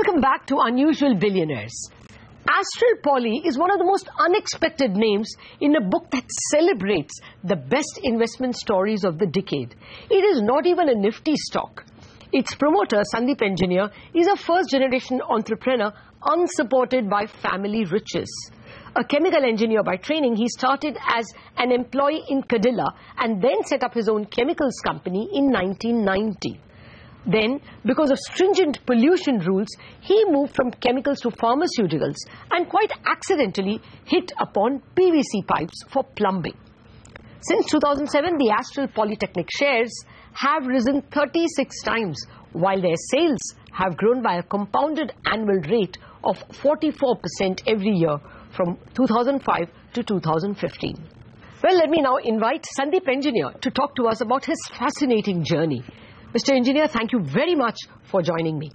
Welcome back to Unusual Billionaires. Astral Poly is one of the most unexpected names in a book that celebrates the best investment stories of the decade. It is not even a Nifty stock. Its promoter, Sandeep engineer, is a first-generation entrepreneur unsupported by family riches. A chemical engineer by training, he started as an employee in Cadila and then set up his own chemicals company in 1990. Then, because of stringent pollution rules, he moved from chemicals to pharmaceuticals and quite accidentally hit upon PVC pipes for plumbing. Since 2007, the Astral Polytechnic shares have risen 36 times, while their sales have grown by a compounded annual rate of 44% every year from 2005 to 2015. Well, let me now invite Sandeep Engineer to talk to us about his fascinating journey. Mr. Engineer, thank you very much for joining me.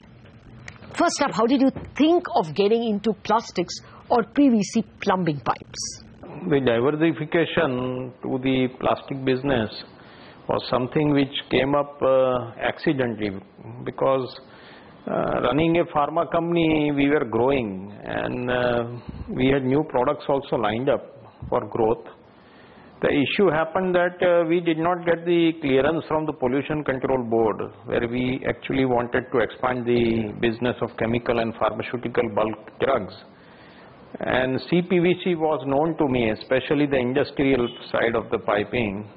First up, how did you think of getting into plastics or PVC plumbing pipes? The diversification to the plastic business was something which came up accidentally, because running a pharma company, we were growing and we had new products also lined up for growth. The issue happened that we did not get the clearance from the Pollution Control Board, where we actually wanted to expand the business of chemical and pharmaceutical bulk drugs. And CPVC was known to me, especially the industrial side of the piping.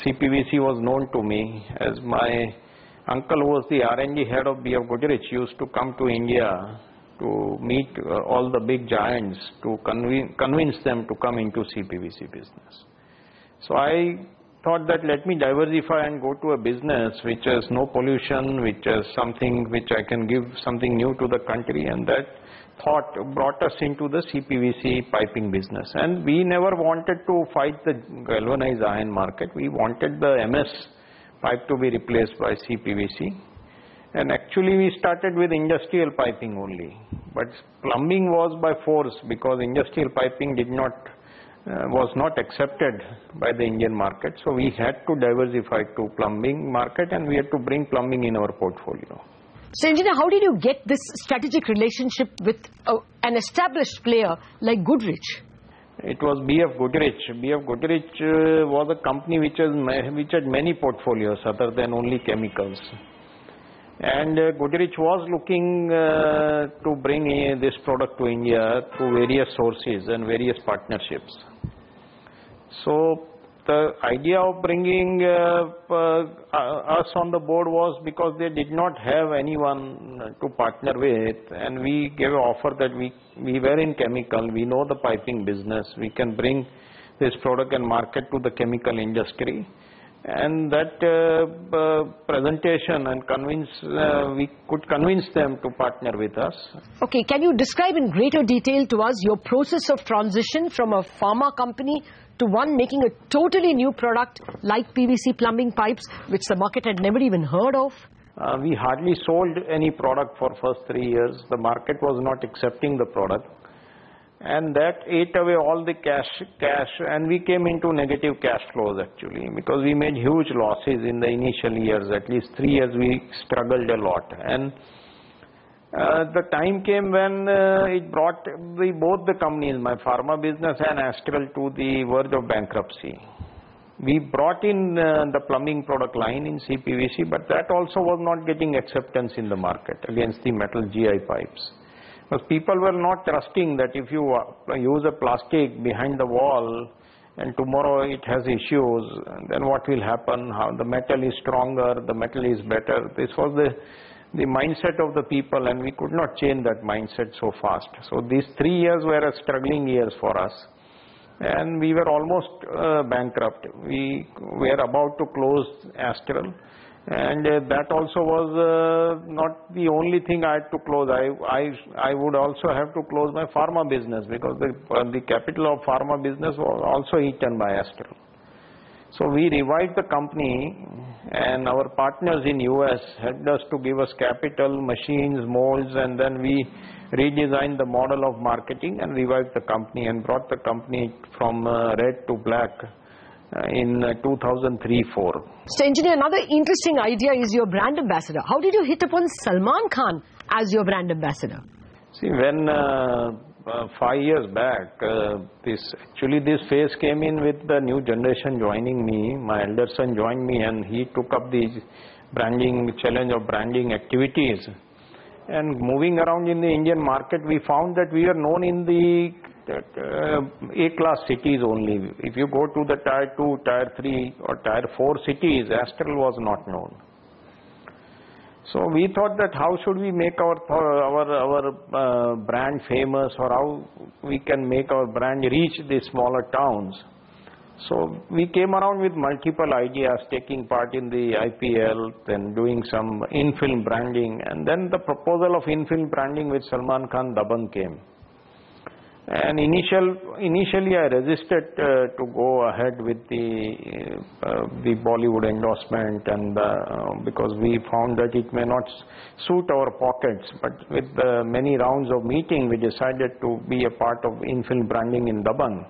CPVC was known to me, as my uncle, who was the R&D head of Goodrich, used to come to India to meet all the big giants to convince them to come into CPVC business. So I thought that let me diversify and go to a business which has no pollution, which has something which I can give something new to the country, and that thought brought us into the CPVC piping business. And we never wanted to fight the galvanized iron market. We wanted the MS pipe to be replaced by CPVC. And actually we started with industrial piping only. But plumbing was by force, because industrial piping was not accepted by the Indian market. So we had to diversify to plumbing market, and we had to bring plumbing in our portfolio. So, Engineer, how did you get this strategic relationship with an established player like Goodrich? It was BF Goodrich. BF Goodrich was a company which had many portfolios other than only chemicals. And Goodrich was looking to bring this product to India through various sources and various partnerships. So the idea of bringing us on the board was because they did not have anyone to partner with, and we gave an offer that we were in chemical, we know the piping business, we can bring this product and market to the chemical industry. And that presentation and we could convince them to partner with us. Okay, can you describe in greater detail to us your process of transition from a pharma company to one making a totally new product like PVC plumbing pipes, which the market had never even heard of? We hardly sold any product for first 3 years. The market was not accepting the product. And that ate away all the cash, and we came into negative cash flows actually, because we made huge losses in the initial years. At least 3 years we struggled a lot. And the time came when it brought both the companies, my pharma business and Astral, to the verge of bankruptcy. We brought in the plumbing product line in CPVC, but that also was not getting acceptance in the market against the metal GI pipes. Because people were not trusting that if you use a plastic behind the wall and tomorrow it has issues, then what will happen? How the metal is stronger, the metal is better. This was the mindset of the people, and we could not change that mindset so fast. So these 3 years were struggling years for us, and we were almost bankrupt. We were about to close Astral. And that also was not the only thing I had to close. I would also have to close my pharma business, because the capital of pharma business was also eaten by Astral. So we revived the company, and our partners in US helped us to give us capital, machines, molds, and then we redesigned the model of marketing and revived the company and brought the company from red to black in 2003-04. So, Engineer, another interesting idea is your brand ambassador. How did you hit upon Salman Khan as your brand ambassador? See, when 5 years back, this phase came in with the new generation joining me. My elder son joined me and he took up the branding challenge of branding activities. And moving around in the Indian market, we found that we are known in the A-class cities only. If you go to the Tier 2, Tier 3 or Tier 4 cities, Astral was not known. So we thought that how should we make our brand famous, or how we can make our brand reach the smaller towns. So we came around with multiple ideas, taking part in the IPL, then doing some in-film branding, and then the proposal of in-film branding with Salman Khan Dabangg came. And initially I resisted to go ahead with the Bollywood endorsement, and because we found that it may not suit our pockets. But with many rounds of meeting, we decided to be a part of in-film branding in Dabangg.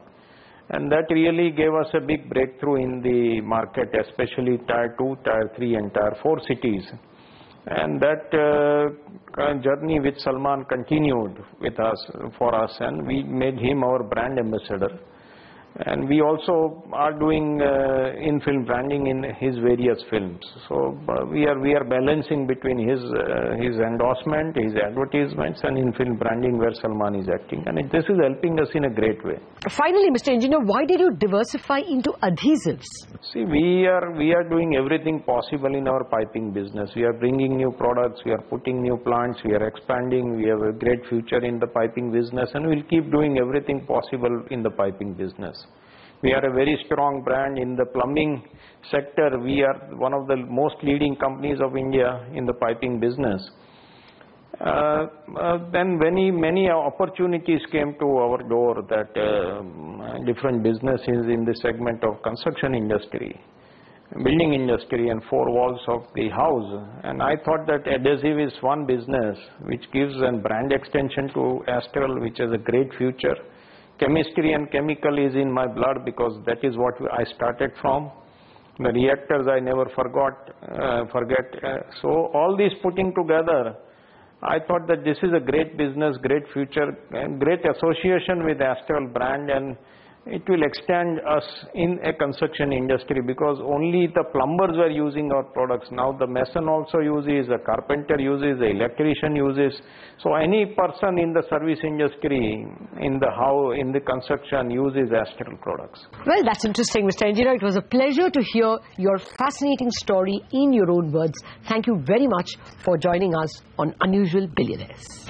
And that really gave us a big breakthrough in the market, especially Tier 2, Tier 3 and Tier 4 cities. And that journey with Salman continued with us, for us, and we made him our brand ambassador. And we also are doing in-film branding in his various films. So we are balancing between his endorsement, his advertisements, and in-film branding where Salman is acting. And this is helping us in a great way. Finally, Mr. Engineer, why did you diversify into adhesives? See, we are doing everything possible in our piping business. We are bringing new products, we are putting new plants, we are expanding, we have a great future in the piping business, and we'll keep doing everything possible in the piping business. We are a very strong brand in the plumbing sector. We are one of the most leading companies of India in the piping business. Then many opportunities came to our door, that different businesses in the segment of construction industry, building industry and four walls of the house. And I thought that adhesive is one business which gives a brand extension to Astral, which has a great future. Chemistry and chemical is in my blood because that is what I started from. The reactors I never forget. So all these putting together, I thought that this is a great business, great future, and great association with Astral brand, and it will extend us in a construction industry, because only the plumbers were using our products. Now the mason also uses, the carpenter uses, the electrician uses. So any person in the service industry, in the construction, uses Astral products. Well, that's interesting, Mr. Engineer. It was a pleasure to hear your fascinating story in your own words. Thank you very much for joining us on Unusual Billionaires.